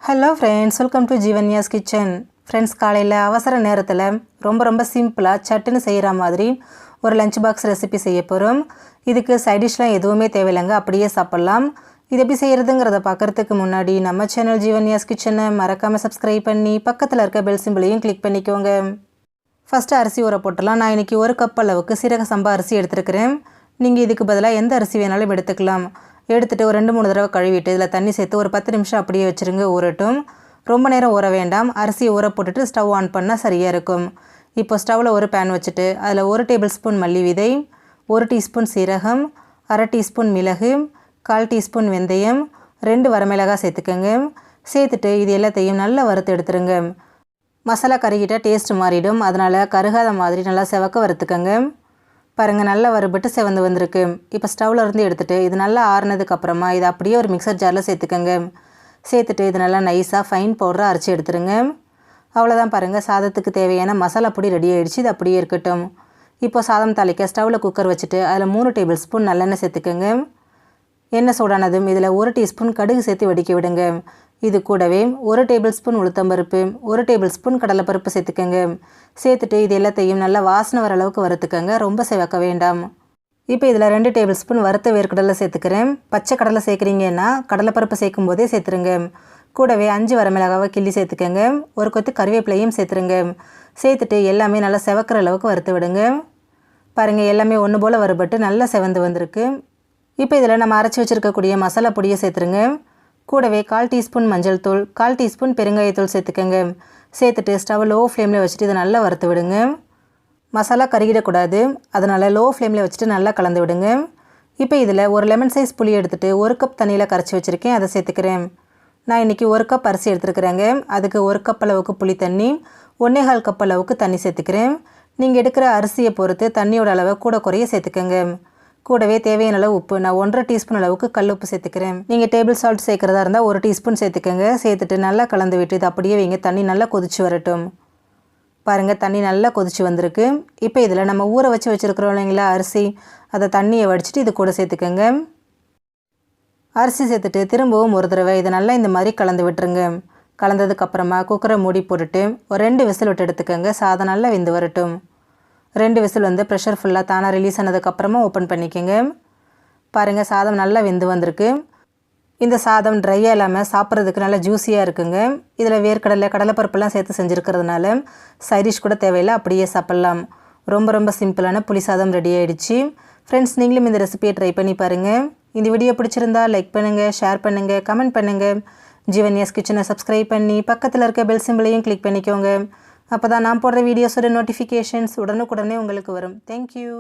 Hello friends, welcome to Jeevanya's kitchen. Friends, காலையில் அவசர நேரத்தில் ரொம்ப சிம்பிளாக சட்டுன்னு செய்கிற மாதிரி ஒரு லஞ்ச் பாக்ஸ் ரெசிபி செய்ய போகிறோம். இதுக்கு சைடிஷ்லாம் எதுவுமே தேவையில்லைங்க, அப்படியே சாப்பிட்லாம். இது எப்படி செய்கிறதுங்கிறத பார்க்குறதுக்கு முன்னாடி நம்ம சேனல் ஜீவன்யாஸ் கிச்சனை மறக்காமல் சப்ஸ்கிரைப் பண்ணி பக்கத்தில் இருக்க பெல் சிம்பிளையும் கிளிக் பண்ணிக்கோங்க. ஃபஸ்ட்டு அரிசி ஊற போட்டுடலாம். நான் இன்றைக்கி 1 கப் அளவுக்கு சீரக சம்பா அரிசி எடுத்துருக்கிறேன். நீங்கள் இதுக்கு பதிலாக எந்த அரிசி வேணாலும் எடுத்துக்கலாம். எடுத்துகிட்டு ஒரு 2-3 தடவை கழுவிட்டு இதில் தண்ணி சேர்த்து ஒரு 10 நிமிஷம் அப்படியே வச்சுருங்க, ஊறட்டும். ரொம்ப நேரம் ஊற வேண்டாம். அரிசியை ஊற போட்டுட்டு ஸ்டவ் ஆன் பண்ணால் சரியாக இருக்கும். இப்போ ஸ்டவ்வில் ஒரு பேன் வச்சுட்டு அதில் 1 டேபிள் ஸ்பூன் மல்லி விதை, 1 டீஸ்பூன் சீரகம், 1/2 டீஸ்பூன் மிளகு, 1/4 டீஸ்பூன் வெந்தயம், 2 வரமிளகாய் சேர்த்துக்கோங்க. சேர்த்துட்டு இது எல்லாத்தையும் நல்லா வறுத்து எடுத்துருங்க. மசாலா கருகிட்டால் டேஸ்ட் மாறிடும், அதனால் கருகாத மாதிரி நல்லா செவக்க வறுத்துக்கோங்க. பாருங்கள், நல்லா வறுபட்டு செவந்து வந்திருக்கு. இப்போ ஸ்டவ்வில் இருந்து எடுத்துகிட்டு இது நல்லா ஆறுனதுக்கப்புறமா இதை அப்படியே ஒரு மிக்சர் ஜாரில் சேர்த்துக்கோங்க. சேர்த்துட்டு இது நல்லா நைஸாக ஃபைன் பவுடராக அரைச்சி எடுத்துருங்க. அவ்வளோதான். பாருங்கள், சாதத்துக்கு தேவையான மசாலா பொடி ரெடி ஆகிடுச்சு. இது அப்படியே இருக்கட்டும். இப்போ சாதம் தாளிக்க ஸ்டவ்வில் குக்கர் வச்சுட்டு அதில் 3 டேபிள் ஸ்பூன் நல்லெண்ணெய் சேர்த்துக்கோங்க. எண்ணெய் சூடானதும் இதில் 1 டீஸ்பூன் கடுகு சேர்த்து வெடிக்க விடுங்க. இது கூடவே 1 டேபிள் ஸ்பூன் உளுத்தம்பருப்பு, 1 டேபிள் ஸ்பூன் கடலைப்பருப்பு சேர்த்துக்கோங்க. சேர்த்துட்டு இது எல்லாத்தையும் நல்லா வாசனை வர அளவுக்கு வறுத்துக்கோங்க, ரொம்ப செவக்க வேண்டாம். இப்போ இதில் 2 டேபிள் ஸ்பூன் வறுத்த வேர்க்கடலை சேர்த்துக்கிறேன். பச்சை கடலை சேர்க்குறீங்கன்னா கடலைப்பருப்பு சேர்க்கும் போதே சேர்த்துருங்க. கூடவே 5 வரமிளகாவை கிள்ளி சேர்த்துக்கோங்க. ஒரு கொத்து கருவேப்பிலையும் சேர்த்துருங்க. சேர்த்துட்டு எல்லாமே நல்லா செவக்கிற அளவுக்கு வறுத்து விடுங்க. பாருங்கள், எல்லாமே ஒன்று போல் வறுபட்டு நல்லா செவந்து வந்திருக்கு. இப்போ இதில் நம்ம அரைச்சி வச்சுருக்கக்கூடிய மசாலா பொடியை சேர்த்துருங்க. கூடவே 1/4 டீஸ்பூன் மஞ்சள் தூள், 1/4 டீஸ்பூன் பெருங்காயத்தூள் சேர்த்துக்கோங்க. சேர்த்துட்டு ஸ்டவ் லோ ஃப்ளேமில் வச்சுட்டு இதை நல்லா வறுத்து விடுங்க. மசாலா கருகிடக்கூடாது, அதனால் லோ ஃப்ளேமில் வச்சுட்டு நல்லா கலந்து விடுங்க. இப்போ இதில் ஒரு லெமன் சைஸ் புளி எடுத்துகிட்டு 1 கப் தண்ணியில் கரைச்சி வச்சுருக்கேன், அதை சேர்த்துக்கிறேன். நான் இன்றைக்கி 1 கப் அரிசி எடுத்துருக்குறேங்க. அதுக்கு 1 கப் அளவுக்கு புளி தண்ணி, 1/4 கப் அளவுக்கு தண்ணி சேர்த்துக்கிறேன். நீங்கள் எடுக்கிற அரிசியை பொறுத்து தண்ணியோட அளவை கூட குறைய சேர்த்துக்கோங்க. கூடவே தேவையான அளவு உப்பு, நான் 1/2 டீஸ்பூன் அளவுக்கு கல் உப்பு சேர்த்துக்கிறேன். நீங்கள் டேபிள் சால்ட் சேர்க்குறதா இருந்தால் 1 டீஸ்பூன் சேர்த்துக்கோங்க. சேர்த்துட்டு நல்லா கலந்து விட்டு இது அப்படியே வைங்க. தண்ணி நல்லா கொதிச்சு வரட்டும். பாருங்கள், தண்ணி நல்லா கொதிச்சு வந்திருக்கு. இப்போ இதில் நம்ம ஊற வச்சுருக்கிறோம் இல்லைங்களா அரிசி, அதை தண்ணியை வடிச்சிட்டு இது கூட சேர்த்துக்கோங்க. அரிசி சேர்த்துட்டு திரும்பவும் ஒரு தடவை இதை நல்லா இந்த மாதிரி கலந்து விட்டுருங்க. கலந்ததுக்கப்புறமா குக்கரை மூடி போட்டுட்டு ஒரு 2 விசில் விட்டு எடுத்துக்கோங்க. சாதம் நல்லா வெந்து வரட்டும். 2 விசில் வந்து ப்ரெஷர் ஃபுல்லாக தானாக ரிலீஸ் ஆனதுக்கப்புறமா ஓப்பன் பண்ணிக்கோங்க. பாருங்கள், சாதம் நல்லா வெந்து வந்திருக்கு. இந்த சாதம் ட்ரையாக இல்லாமல் சாப்பிட்றதுக்கு நல்லா ஜூஸியாக இருக்குங்க. இதில் வேர்க்கடலை, கடலைப்பருப்பெல்லாம் சேர்த்து செஞ்சுருக்கிறதுனால சைடிஷ் கூட தேவையில்லை, அப்படியே சாப்பிட்லாம். ரொம்ப சிம்பிளான புளி சாதம் ரெடி ஆகிடுச்சு. ஃப்ரெண்ட்ஸ், நீங்களும் இந்த ரெசிபியை ட்ரை பண்ணி பாருங்கள். இந்த வீடியோ பிடிச்சிருந்தா லைக் பண்ணுங்கள், ஷேர் பண்ணுங்கள், கமெண்ட் பண்ணுங்கள். ஜீவன்யாஸ் கிச்சனை சப்ஸ்கிரைப் பண்ணி பக்கத்தில் இருக்க பெல் சிம்பிளையும் கிளிக் பண்ணிக்கோங்க. அப்போ தான் நான் போடுற வீடியோஸோட நோட்டிஃபிகேஷன்ஸ் உடனுக்குடனே உங்களுக்கு வரும். தேங்க்யூ.